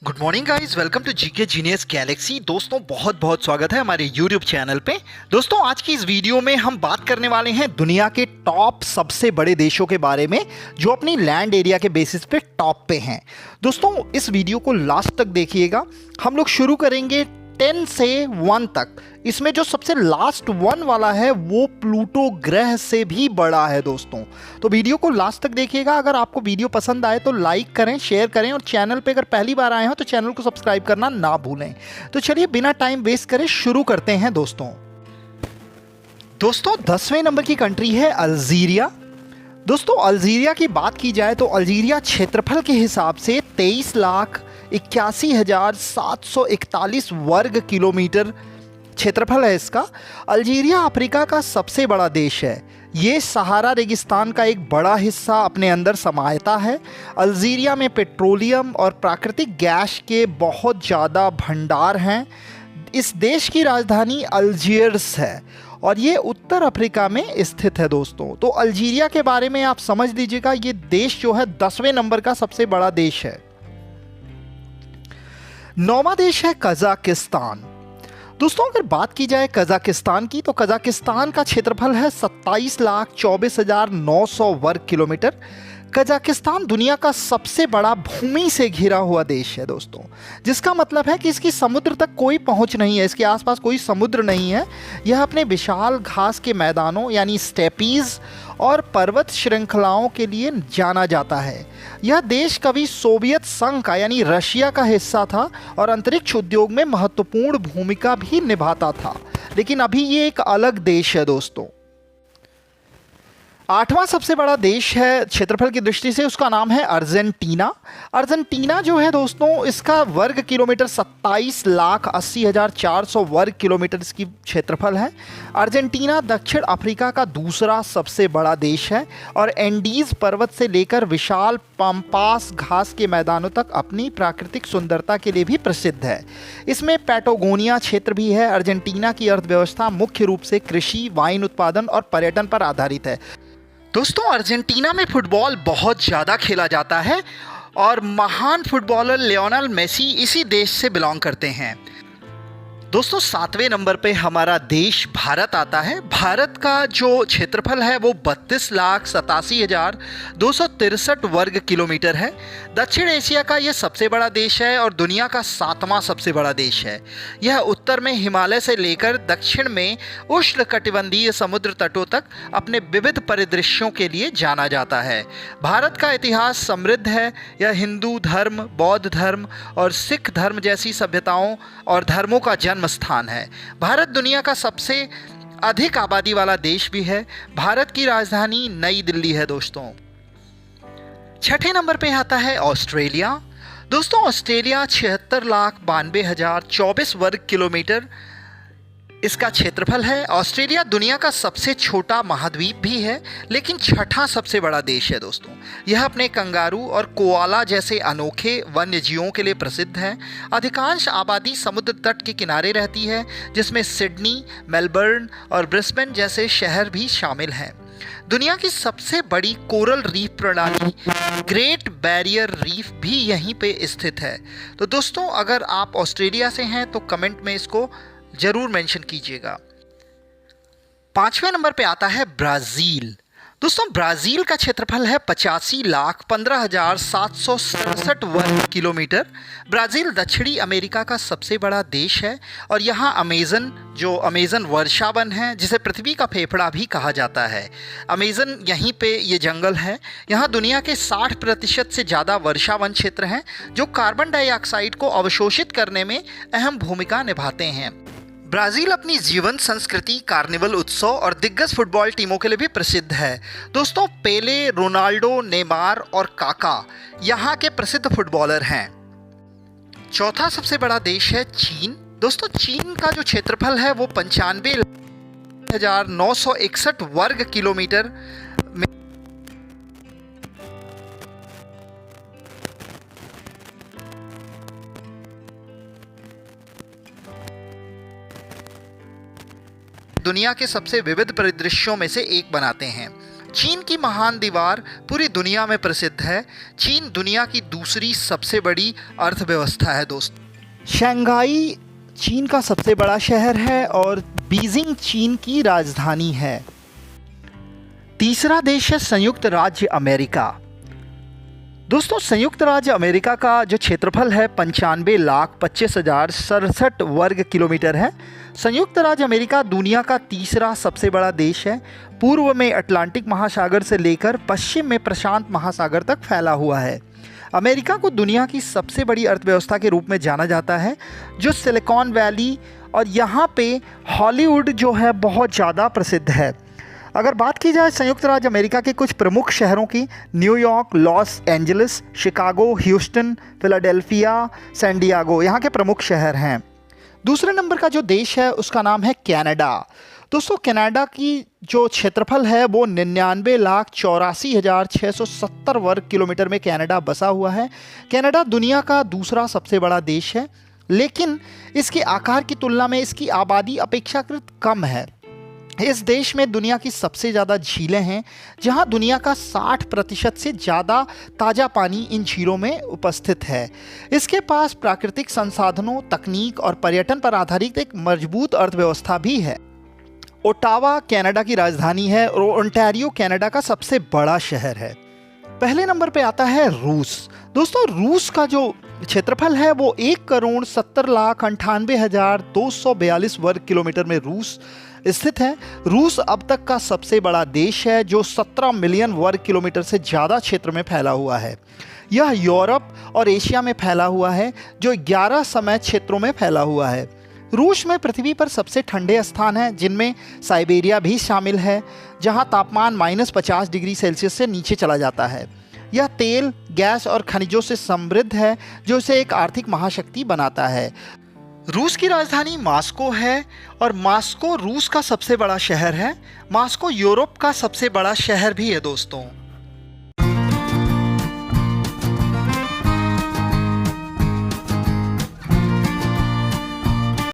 Good morning guys, welcome to GK genius galaxy. दोस्तों बहुत बहुत स्वागत है हमारे यूट्यूब चैनल पे। दोस्तों आज की इस वीडियो में हम बात करने वाले हैं दुनिया के टॉप सबसे बड़े देशों के बारे में जो अपनी लैंड एरिया के बेसिस पे टॉप पे हैं। दोस्तों इस वीडियो को लास्ट तक देखिएगा। हम लोग शुरू करेंगे 10 से 1 तक। इसमें जो सबसे लास्ट 1 वाला है वो प्लूटो ग्रह से भी बड़ा है दोस्तों। तो वीडियो को लास्ट तक देखिएगा। अगर आपको वीडियो पसंद आए तो लाइक करें, शेयर करें और चैनल पे अगर पहली बार आए हो तो चैनल को सब्सक्राइब करना ना भूलें। तो चलिए बिना टाइम वेस्ट करे शुरू करते हैं दोस्तों। 10वें नंबर की कंट्री है अल्जीरिया। दोस्तों अल्जीरिया की बात की जाए तो अल्जीरिया क्षेत्रफल के हिसाब से 23,81,741 वर्ग किलोमीटर क्षेत्रफल है इसका। अल्जीरिया अफ्रीका का सबसे बड़ा देश है। ये सहारा रेगिस्तान का एक बड़ा हिस्सा अपने अंदर समाता है। अल्जीरिया में पेट्रोलियम और प्राकृतिक गैस के बहुत ज़्यादा भंडार हैं। इस देश की राजधानी अल्जियर्स है और ये उत्तर अफ्रीका में स्थित है दोस्तों। तो अल्जीरिया के बारे में आप समझ लीजिएगा, ये देश जो है 10वें नंबर का सबसे बड़ा देश है। 9वां देश है कजाकिस्तान। दोस्तों अगर बात की जाए कजाकिस्तान की तो कजाकिस्तान का क्षेत्रफल है 27,24,900 वर्ग किलोमीटर। कजाकिस्तान दुनिया का सबसे बड़ा भूमि से घिरा हुआ देश है दोस्तों, जिसका मतलब है कि इसकी समुद्र तक कोई पहुंच नहीं है, इसके आसपास कोई समुद्र नहीं है। यह अपने विशाल घास के मैदानों यानी स्टेपीज और पर्वत श्रृंखलाओं के लिए जाना जाता है। यह देश कभी सोवियत संघ का यानी रशिया का हिस्सा था और अंतरिक्ष उद्योग में महत्वपूर्ण भूमिका भी निभाता था, लेकिन अभी ये एक अलग देश है दोस्तों। 8वां सबसे बड़ा देश है क्षेत्रफल की दृष्टि से, उसका नाम है अर्जेंटीना। अर्जेंटीना जो है दोस्तों, इसका वर्ग किलोमीटर 27,80,400 वर्ग किलोमीटर इसकी क्षेत्रफल है। अर्जेंटीना दक्षिण अफ्रीका का दूसरा सबसे बड़ा देश है और एंडीज पर्वत से लेकर विशाल पम्पास घास के मैदानों तक अपनी प्राकृतिक सुंदरता के लिए भी प्रसिद्ध है। इसमें पैटागोनिया क्षेत्र भी है। अर्जेंटीना की अर्थव्यवस्था मुख्य रूप से कृषि, वाइन उत्पादन और पर्यटन पर आधारित है। दोस्तों अर्जेंटीना में फुटबॉल बहुत ज़्यादा खेला जाता है और महान फुटबॉलर लियोनेल मेसी इसी देश से बिलोंग करते हैं। दोस्तों 7वें नंबर पे हमारा देश भारत आता है। भारत का जो क्षेत्रफल है वो 32,87,263 वर्ग किलोमीटर है। दक्षिण एशिया का ये सबसे बड़ा देश है और दुनिया का 7वां सबसे बड़ा देश है। यह उत्तर में हिमालय से लेकर दक्षिण में उष्णकटिबंधीय समुद्र तटों तक अपने विविध परिदृश्यों के लिए जाना जाता है। भारत का इतिहास समृद्ध है। यह हिंदू धर्म, बौद्ध धर्म और सिख धर्म जैसी सभ्यताओं और धर्मों का जन्म स्थान है। भारत दुनिया का सबसे अधिक आबादी वाला देश भी है। भारत की राजधानी नई दिल्ली है दोस्तों। 6ठे नंबर पे आता है ऑस्ट्रेलिया। दोस्तों ऑस्ट्रेलिया 76,92,024 वर्ग किलोमीटर इसका क्षेत्रफल है। ऑस्ट्रेलिया दुनिया का सबसे छोटा महाद्वीप भी है, लेकिन 6ठा सबसे बड़ा देश है दोस्तों। यह अपने कंगारू और कोआला जैसे अनोखे वन्य जीवों के लिए प्रसिद्ध है। अधिकांश आबादी समुद्र तट के किनारे रहती है, जिसमें सिडनी, मेलबर्न और ब्रिस्बेन जैसे शहर भी शामिल हैं। दुनिया की सबसे बड़ी कोरल रीफ प्रणाली ग्रेट बैरियर रीफ भी यहीं पे स्थित है। तो दोस्तों अगर आप ऑस्ट्रेलिया से हैं तो कमेंट में इसको जरूर मेंशन कीजिएगा। 5वें नंबर पे आता है ब्राज़ील। दोस्तों ब्राज़ील का क्षेत्रफल है 85,15,767 वर्ग किलोमीटर। ब्राज़ील दक्षिणी अमेरिका का सबसे बड़ा देश है और यहाँ अमेज़न वर्षावन है, जिसे पृथ्वी का फेफड़ा भी कहा जाता है। अमेज़न यहीं पे ये जंगल है। यहाँ दुनिया के 60% से ज़्यादा वर्षावन क्षेत्र हैं जो कार्बन डाइऑक्साइड को अवशोषित करने में अहम भूमिका निभाते हैं। ब्राज़ील अपनी जीवन संस्कृति, कार्निवल उत्सव और दिग्गज फुटबॉल टीमों के लिए भी प्रसिद्ध है। दोस्तों पेले, रोनाल्डो, नेमार और काका यहाँ के प्रसिद्ध फुटबॉलर हैं। 4था सबसे बड़ा देश है चीन। दोस्तों चीन का जो क्षेत्रफल है वो 95,961 वर्ग किलोमीटर में दुनिया के सबसे विविध परिदृश्यों में से एक बनाते हैं। चीन की महान दीवार पूरी दुनिया में प्रसिद्ध है। चीन दुनिया की दूसरी सबसे बड़ी अर्थव्यवस्था है दोस्तों। शंघाई चीन का सबसे बड़ा शहर है और बीजिंग चीन की राजधानी है। तीसरा देश है संयुक्त राज्य अमेरिका। दोस्तों, संयुक्त राज्य अमेरिका का जो क्षेत्रफल है 95,25,067 वर्ग किलोमीटर है। संयुक्त राज्य अमेरिका दुनिया का तीसरा सबसे बड़ा देश है। पूर्व में अटलांटिक महासागर से लेकर पश्चिम में प्रशांत महासागर तक फैला हुआ है। अमेरिका को दुनिया की सबसे बड़ी अर्थव्यवस्था के रूप में जाना जाता है, जो सिलिकॉन वैली और यहाँ पे हॉलीवुड जो है बहुत ज़्यादा प्रसिद्ध है। अगर बात की जाए संयुक्त राज्य अमेरिका के कुछ प्रमुख शहरों की, New York, Los Angeles, Chicago, Houston, Philadelphia, San Diego यहाँ के प्रमुख शहर हैं। दूसरे नंबर का जो देश है उसका नाम है कनाडा। दोस्तों, कनाडा की जो क्षेत्रफल है वो 99,84,670 वर्ग किलोमीटर में कनाडा बसा हुआ है। कनाडा दुनिया का दूसरा सबसे बड़ा देश है, लेकिन इसके आकार की तुलना में इसकी आबादी अपेक्षाकृत कम है। इस देश में दुनिया की सबसे ज़्यादा झीलें हैं, जहां दुनिया का 60% से ज़्यादा ताज़ा पानी इन झीलों में उपस्थित है। इसके पास प्राकृतिक संसाधनों, तकनीक और पर्यटन पर आधारित एक मजबूत अर्थव्यवस्था भी है। ओटावा कनाडा की राजधानी है और ओंटारियो कनाडा का सबसे बड़ा शहर है। पहले नंबर पे आता है रूस। दोस्तों, रूस का जो क्षेत्रफल है वो 1,70,98,242 वर्ग किलोमीटर में रूस स्थित है। रूस अब तक का सबसे बड़ा देश है, जो 17 मिलियन वर्ग किलोमीटर से ज़्यादा क्षेत्र में फैला हुआ है। यह यूरोप और एशिया में फैला हुआ है, जो 11 समय क्षेत्रों में फैला हुआ है। रूस में पृथ्वी पर सबसे ठंडे स्थान हैं, जिनमें साइबेरिया भी शामिल है, जहां तापमान -50 डिग्री सेल्सियस से नीचे चला जाता है। यह तेल, गैस और खनिजों से समृद्ध है, जो इसे एक आर्थिक महाशक्ति बनाता है। रूस की राजधानी मॉस्को है और मॉस्को रूस का सबसे बड़ा शहर है। मॉस्को यूरोप का सबसे बड़ा शहर भी है दोस्तों।